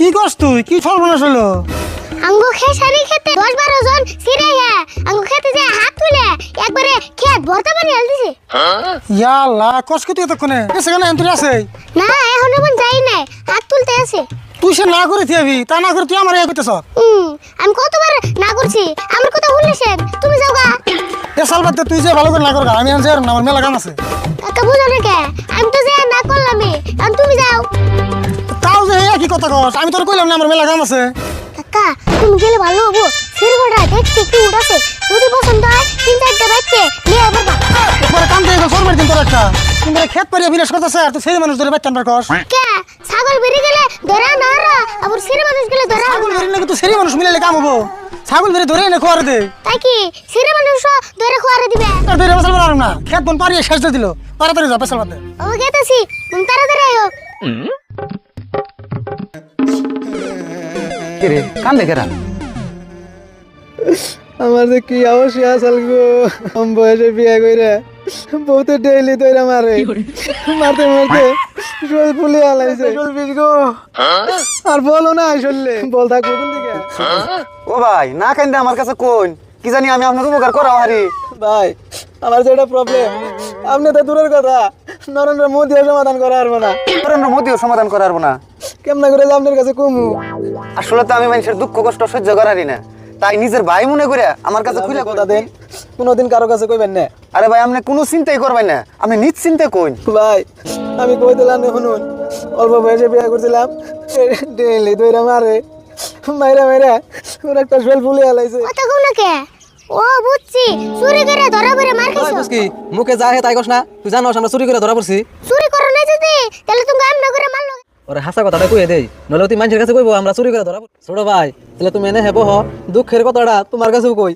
কি করছ তুই? কি সর্বনাশ হলো? আঙ্গু খেসারি খেতে 10-12 জন সিরে হে আঙ্গু খেতে যে হাত তুলে একবারে খেত ভর্তা পানি ঢাল দিছে। ইয়া আল্লাহ, কষ্ট কি তুই এতক্ষণে? সেখানে এন্ট্রি আছে? না এখন এমন যাই নাই, হাত তুলতে আছে। তুই সে না করে থিয়াবি, তা না করে তুই আমার ইয়ে করতেছ। আমি কতবার না করছি, আমার কথা শুনলেছেন, তুমি যাও গা। এ সাল বাদ দে, তুই যে ভালো করে না কর গা, আমি আনছি আর না, আমার মেলা কাম আছে। কাকা বুঝো না কে, আমি তো যে না করলামই, এখন তুমি যাও। তাও যে একই কথা কস, আমি তোর কইলাম না আমার মেলা কাম আছে। কাকা তুমি গেলে ভালো হবো, সিরগড়া দেখতে কি উঠাছে, যদি পছন্দ হয় 3-4টা বাচ্চা নিয়ে পারবা। একবার কাম দিয়ে সর মারি দিন তোর একটা। কিন্তু খেত পারিয়া বিনাশ করতেছে আর তুই ছেলে মানুষ ধরে বাচ্চা আনবার কস। কে ছাগল বেরিয়ে গেলে ধরা না রা, আবার সিরে মানুষ গেলে ধরা ছাগল না। ধরে নাকি তুই ছেলে মানুষ মিলাইলে কাম হবো? ছাগল ধরে এনে খোয়ারে দে। তাই কি সিরে মানুষ ধরে খোয়ারে দিবে? তোর ধরে পেছাল পারলাম না, খেত বোন পারিয়ে শেষ দিয়ে দিল। তাড়াতাড়ি যা পেছাল বাদ দে। ও গেতাছি, তুমি তাড়াতাড়ি আয়ো। কিরে কান্দে কেরা? আমার যে কি অবশ্যই আসাল গো, কম বয়সে বিয়ে কইরা বউতে ডেইলি তৈরা মারে, মারতে মারতে শরীর ফুলে আলাইছে গো। আর বলো না আসলে বল থাকবো কোন দিকে? ও ভাই না কান্দে আমার কাছে কোন, কি জানি আমি আপনার উপকার করা হারি। ভাই আমার যেটা প্রবলেম, আপনি তো দূরের কথা নরেন্দ্র মোদীও সমাধান করা পারবো না, নরেন্দ্র মোদীও সমাধান করা পারবো না। কেমন করে যে আপনার কাছে কমু? আসলে তো আমি মানুষের দুঃখ কষ্ট সহ্য করারি না, তাই নিজের ভাই মনে করে আমার কাছে খুলে কথা দেন, কোনোদিন কারো কাছে কইবেন না। আরে ভাই আপনি কোনো চিন্তাই করবেন না, আপনি নিশ্চিন্তে কইন। ভাই আমি কই দিলাম শুনুন, অল্প বয়সে বিয়ে করছিলাম, ডেইলি দইরা মারে, মাইরা মাইরা ওর একটা শরীর ফুলে আলাইছে। কথা কও না কে? ও বুঝছি, চুরি করে ধরা পড়ে মার খাইছো। কি মুখে যা হে তাই কস না? তুই জানোস আমরা চুরি করে ধরা পড়ছি? চুরি করো না যদি, তাহলে তুমি গাম না করে মারলো। ওরে হাসা কথাটা কইয়ে দেই, নলে তুই মানুষের কাছে কইবো আমরা চুরি করে ধরা পড়ছি। ছোট ভাই তাহলে তুমি এনে হেবো হ, দুঃখের কথাটা তোমার কাছেও কই।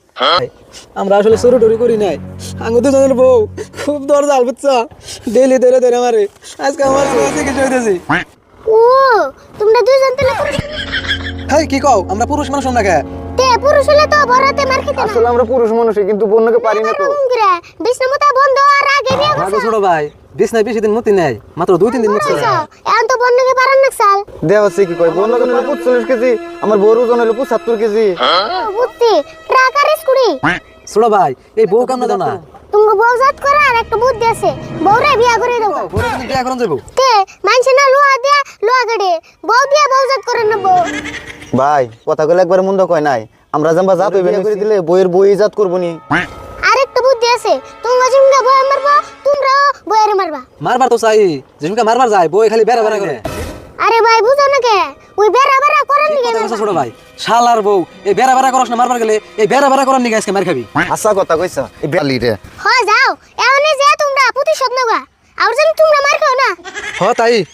আমরা আসলে চুরি টুরি করি নাই, আঙ্গু দুজনের বউ খুব দরজাল বুঝছো, ডেইলি ধরে ধরে মারে। আজকে আমার চিকিৎসা হইতেছি। ও তোমরা দুইজন তাহলে পুরুষ। হেই কি কও, আমরা পুরুষ মানুষ না কে? তে পুরুষ হলে তো বড়তে মার খেতে না। আসলে আমরা পুরুষ মানুষই, কিন্তু বন্যকে পারি না তো। বিষ্ণুমতা বন্ধ আর আগে বিয়ে আগে করছো। ছোট ভাই বিছনায় বেশি দিন মতি নাই, মাত্র 2-3 দিন মুক্তি। এখন তো বন্ধকে পারান না সাল। দেহ হচ্ছে কি কয়, বন্য কেন 45 কেজি, আমার বড় ওজন হলো 75 কেজি। বুঝছি, ট্রাক আর স্কুটি। ছোট ভাই এই বউ কাম না দাও না, তুমি বউজাত করা আর একটা বুদ্ধি আছে, বউরে বিয়া করে দেবো। বউরে তুমি বিয়া করন যাইবো? তে মানছে না লোহা দিয়া লোহা গাড়ি, বউ দিয়া বউজাত করে নেবো। ভাই কথা কইলে একবার মন্দ কয় নাই, আমরা জাম্বা জাত হইবে করে দিলে বইয়ের বই জাত করবো নি। আরেকটা বুদ্ধি আছে, তোমরা যেমন বউ মারবা, তোমরাও বউরে মারবা। মারবার তো চাই, যেমন মারবার যায় বউ খালি বেড়া বেড়া করে। আরে ভাই বুঝো না কে, ওই বেড়া বেড়া করেন কি নিকে কথা কইছ ছোট ভাই? শালার বউ এই বেড়া বেড়া করছ না, মারবার গেলে এই বেড়া বেড়া করার নিকে আজকে মার খাবি। আশা কথা কইছ এই বেলি রে। হয় যাও, এমনি যে তোমরা প্রতিশোধ নেবা, আর যেন তোমরা মার খাও না। হ তাই